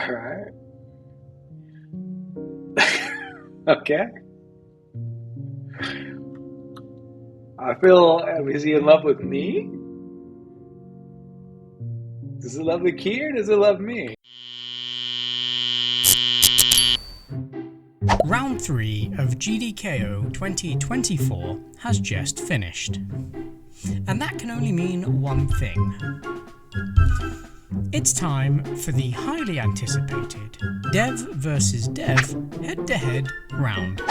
Alright. Okay. I feel, is he in love with me? Does he love the key or does he love me? Round 3 of GDKO 2024 has just finished. And that can only mean one thing. It's time for the highly anticipated Dev vs Dev head-to-head round.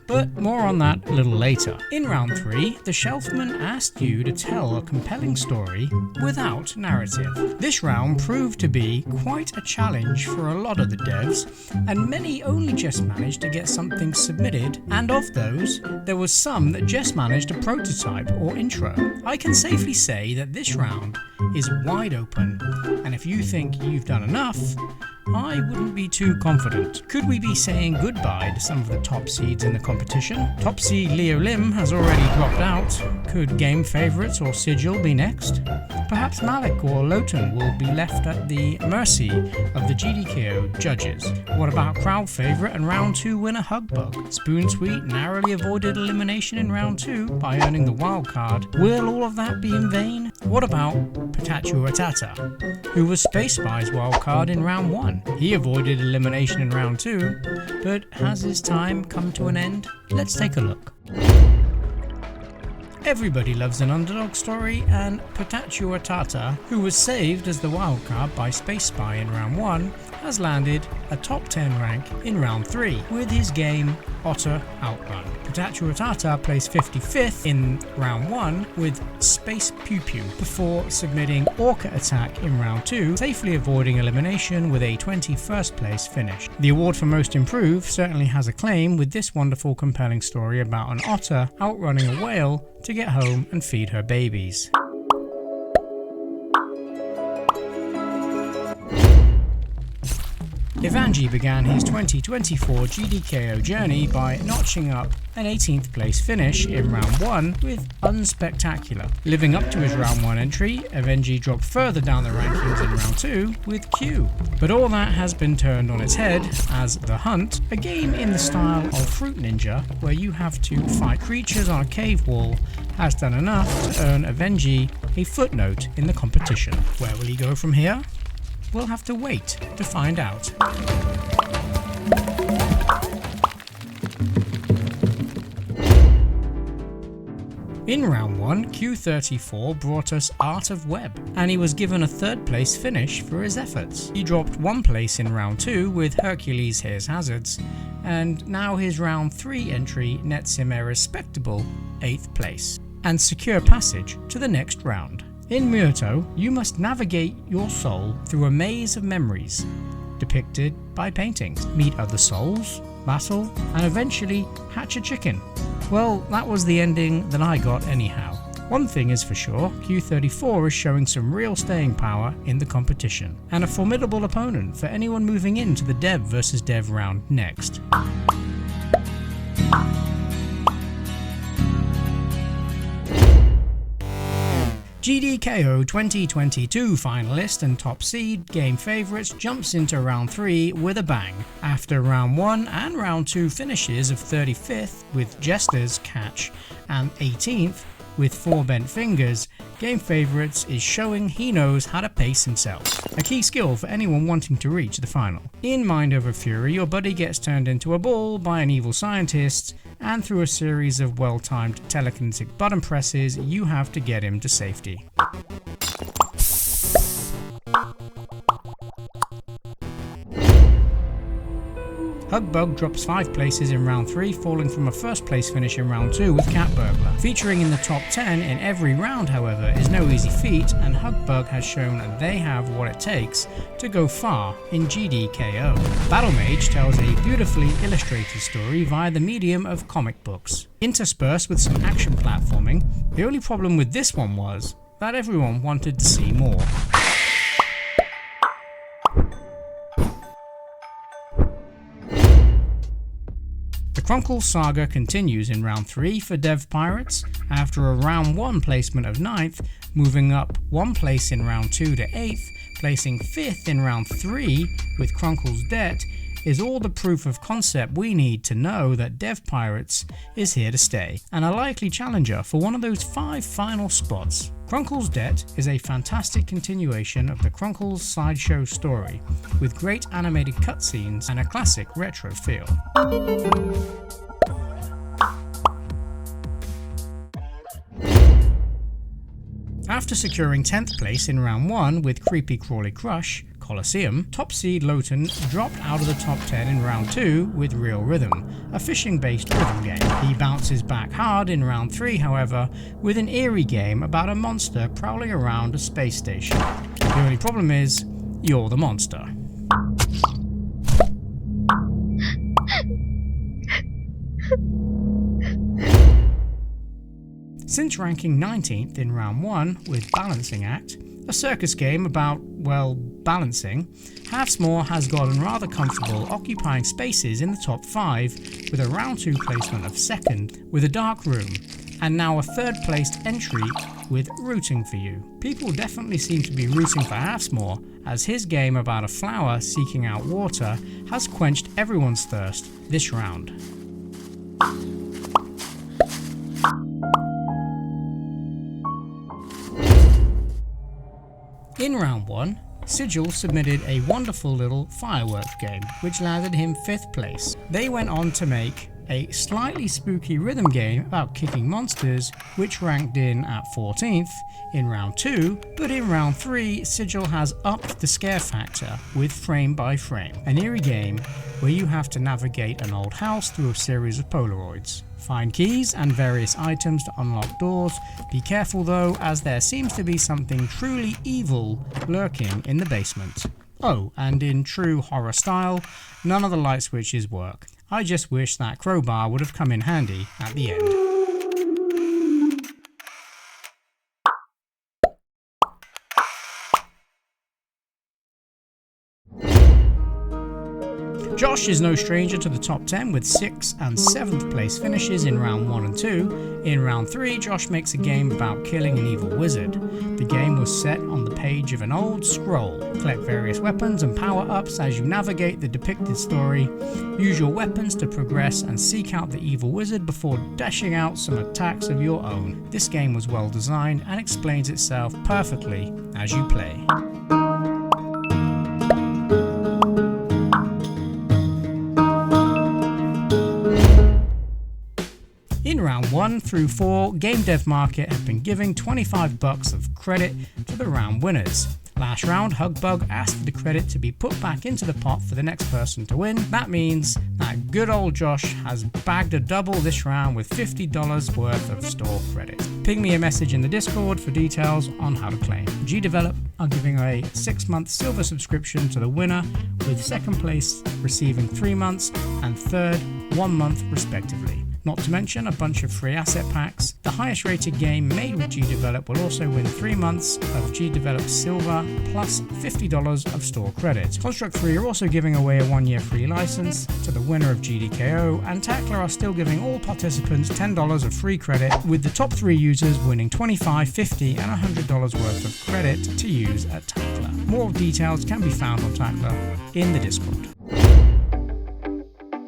But more on that a little later. In round 3, the Shelfman asked you to tell a compelling story without narrative. This round proved to be quite a challenge for a lot of the devs, and many only just managed to get something submitted, and of those, there was some that just managed a prototype or intro. I can safely say that this round is wide open, and if you think you've done enough, I wouldn't be too confident. Could we be saying goodbye to some of the top seeds in the competition? Top seed Leo Lim has already dropped out. Could Game Favourites or Sigil be next? Perhaps Malik or Lotan will be left at the mercy of the GDKO judges. What about Crowd Favourite and Round 2 winner Hugbug? Spoon Sweet narrowly avoided elimination in Round 2 by earning the wild card. Will all of that be in vain? What about Patachu Atata, who was Space Spy's wild card in Round 1? He avoided elimination in Round 2, but has his time come to an end? Let's take a look. Everybody loves an underdog story, and Patachu Atata, who was saved as the wildcard by Space Spy in Round 1, has landed a top 10 rank in Round 3 with his game Otter Outrun. Patachu Atata placed 55th in Round 1 with Space Pew Pew before submitting Orca Attack in Round 2, safely avoiding elimination with a 21st place finish. The award for Most Improved certainly has a claim with this wonderful compelling story about an otter outrunning a whale to get home and feed her babies. Evanji began his 2024 GDKO journey by notching up an 18th place finish in Round 1 with Unspectacular. Living up to his Round 1 entry, Evanji dropped further down the rankings in Round 2 with Q. But all that has been turned on its head as The Hunt, a game in the style of Fruit Ninja where you have to fight creatures on a cave wall, has done enough to earn Evanji a footnote in the competition. Where will he go from here? We'll have to wait to find out. In Round 1, Q34 brought us Art of Web, and he was given a 3rd place finish for his efforts. He dropped 1 place in Round 2 with Hercules Here's Hazards, and now his Round 3 entry nets him a respectable 8th place, and secure passage to the next round. In Muerto, you must navigate your soul through a maze of memories, depicted by paintings, meet other souls, battle, and eventually hatch a chicken. Well, that was the ending that I got anyhow. One thing is for sure, Q34 is showing some real staying power in the competition, and a formidable opponent for anyone moving into the Dev vs Dev round next. GDKO 2022 finalist and top seed Game Favourites jumps into Round 3 with a bang. After Round 1 and Round 2 finishes of 35th with Jester's catch and 18th with 4 bent fingers, Game Favourites is showing he knows how to pace himself, a key skill for anyone wanting to reach the final. In Mind Over Fury, your buddy gets turned into a ball by an evil scientist, and through a series of well-timed telekinetic button presses, you have to get him to safety. Hugbug drops 5 places in Round 3, falling from a 1st place finish in Round 2 with Cat Burglar. Featuring in the top 10 in every round, however, is no easy feat, and Hugbug has shown that they have what it takes to go far in GDKO. Battle Mage tells a beautifully illustrated story via the medium of comic books, interspersed with some action platforming. The only problem with this one was that everyone wanted to see more. The Crunkle saga continues in Round 3 for Dev Pirates, after a Round 1 placement of 9th, moving up 1 place in Round 2 to 8th Placing 5th in round 3 with Crunkle's Debt is all the proof of concept we need to know that Dev Pirates is here to stay, and a likely challenger for one of those 5 final spots. Crunkle's Debt is a fantastic continuation of the Crunkle's Sideshow story, with great animated cutscenes and a classic retro feel. After securing 10th place in round 1 with Creepy Crawly Crush, Colosseum, top seed Lowton dropped out of the top 10 in round 2 with Real Rhythm, a fishing-based rhythm game. He bounces back hard in round 3, however, with an eerie game about a monster prowling around a space station. The only problem is, you're the monster. Since ranking 19th in round 1 with Balancing Act, a circus game about, well, balancing, Halfsmore has gotten rather comfortable occupying spaces in the top 5 with a round 2 placement of 2nd with a dark room, and now a 3rd placed entry with Rooting for You. People definitely seem to be rooting for Halfsmore, as his game about a flower seeking out water has quenched everyone's thirst this round. In round 1, Sigil submitted a wonderful little fireworks game, which landed him 5th place. They went on to make a slightly spooky rhythm game about kicking monsters, which ranked in at 14th in round 2, but in round 3, Sigil has upped the scare factor with Frame by Frame, an eerie game where you have to navigate an old house through a series of Polaroids. Find keys and various items to unlock doors. Be careful though, as there seems to be something truly evil lurking in the basement. Oh, and in true horror style, none of the light switches work. I just wish that crowbar would have come in handy at the end. Josh is no stranger to the top 10 with 6th and 7th place finishes in round 1 and 2. In round 3, Josh makes a game about killing an evil wizard. The game was set on the page of an old scroll. Collect various weapons and power-ups as you navigate the depicted story. Use your weapons to progress and seek out the evil wizard before dashing out some attacks of your own. This game was well designed and explains itself perfectly as you play. In round 1 through 4, Game Dev Market have been giving $25 of credit to the round winners. Last round, Hugbug asked for the credit to be put back into the pot for the next person to win. That means that good old Josh has bagged a double this round with $50 worth of store credit. Ping me a message in the Discord for details on how to claim. GDevelop are giving a 6-month silver subscription to the winner, with 2nd place receiving 3 months and 3rd 1 month respectively. Not to mention a bunch of free asset packs. The highest rated game made with GDevelop will also win 3 months of GDevelop Silver plus $50 of store credit. Construct 3 are also giving away a 1-year free license to the winner of GDKO, and Tackler are still giving all participants $10 of free credit, with the top 3 users winning $25, $50 and $100 worth of credit to use at Tackler. More details can be found on Tackler in the Discord.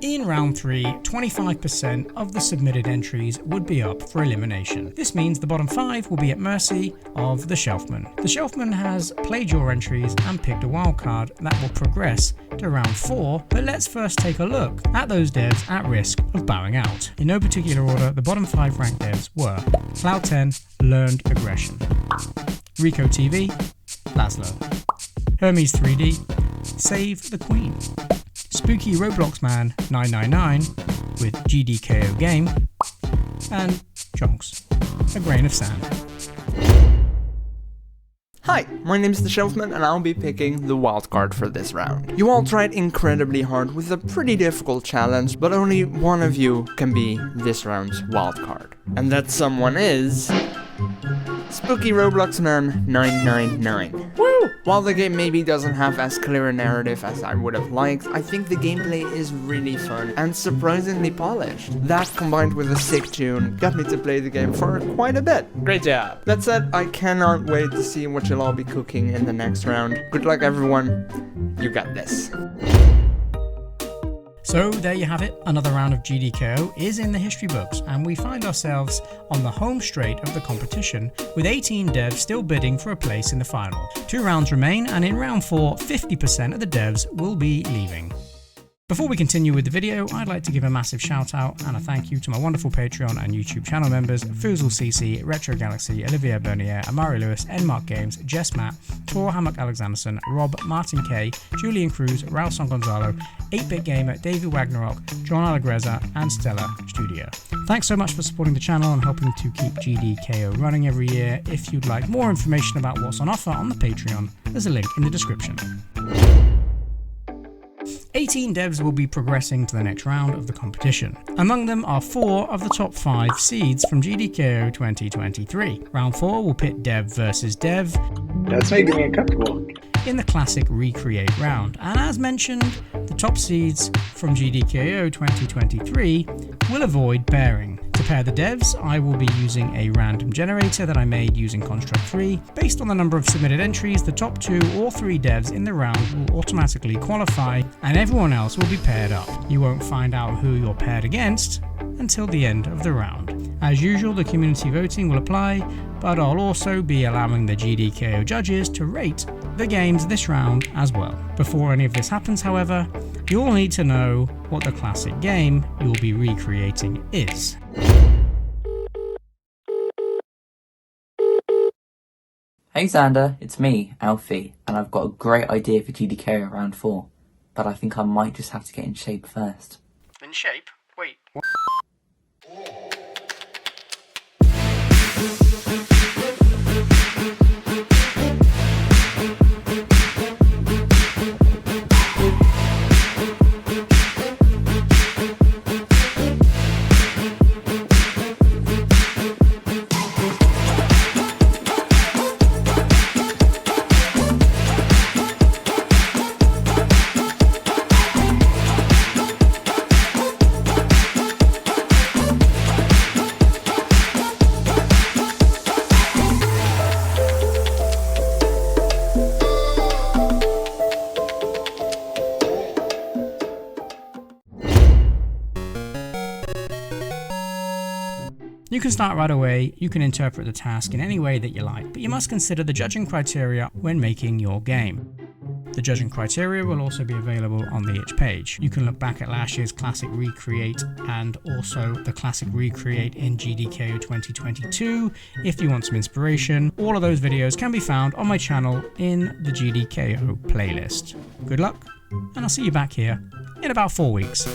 In round 3, 25% of the submitted entries would be up for elimination. This means the bottom 5 will be at mercy of the Shelfman. The Shelfman has played your entries and picked a wildcard that will progress to round 4, but let's first take a look at those devs at risk of bowing out. In no particular order, the bottom 5 ranked devs were Cloud10, Learned Aggression, Rico TV, Laszlo, Hermes 3D, Save the Queen, Spooky Roblox Man 999 with GDKO Game, and Jonks, A Grain of Sand. Hi, my name is the Shelfman and I'll be picking the wildcard for this round. You all tried incredibly hard with a pretty difficult challenge, but only one of you can be this round's wildcard. And that someone is... Spooky Roblox Nern 999. Woo! While the game maybe doesn't have as clear a narrative as I would have liked, I think the gameplay is really fun and surprisingly polished. That combined with a sick tune got me to play the game for quite a bit. Great job. That said, I cannot wait to see what you'll all be cooking in the next round. Good luck everyone, you got this. So there you have it, another round of GDKO is in the history books, and we find ourselves on the home straight of the competition, with 18 devs still bidding for a place in the final. 2 rounds remain, and in round 4, 50% of the devs will be leaving. Before we continue with the video, I'd like to give a massive shout out and a thank you to my wonderful Patreon and YouTube channel members, Foozle CC, Retro Galaxy, Olivia Bernier, Amari Lewis, Enmark Games, Jess Matt, Tor Hammock Alexanderson, Rob, Martin K, Julian Cruz, Ralson Gonzalo, 8-Bit Gamer, David Wagnarok, John Allegrezza, and Stella Studio. Thanks so much for supporting the channel and helping to keep GDKO running every year. If you'd like more information about what's on offer on the Patreon, there's a link in the description. 18 devs will be progressing to the next round of the competition. Among them are 4 of the top 5 seeds from GDKO 2023. Round 4 will pit dev versus dev. That's making me uncomfortable. In the classic recreate round, and as mentioned, the top seeds from GDKO 2023 will avoid pairing. To pair the devs, I will be using a random generator that I made using Construct 3. Based on the number of submitted entries, the top 2 or 3 devs in the round will automatically qualify, and everyone else will be paired up. You won't find out who you're paired against until the end of the round. As usual, the community voting will apply, but I'll also be allowing the GDKO judges to rate the games this round as well. Before any of this happens, however, you'll need to know what the classic game you'll be recreating is. Hey Xander, it's me, Alfie, and I've got a great idea for GDKO round 4, but I think I might just have to get in shape first. In shape? Wait, what? You can start right away, you can interpret the task in any way that you like, but you must consider the judging criteria when making your game. The judging criteria will also be available on the itch page. You can look back at last year's Classic Recreate and also the Classic Recreate in GDKO 2022 if you want some inspiration. All of those videos can be found on my channel in the GDKO playlist. Good luck, and I'll see you back here in about 4 weeks.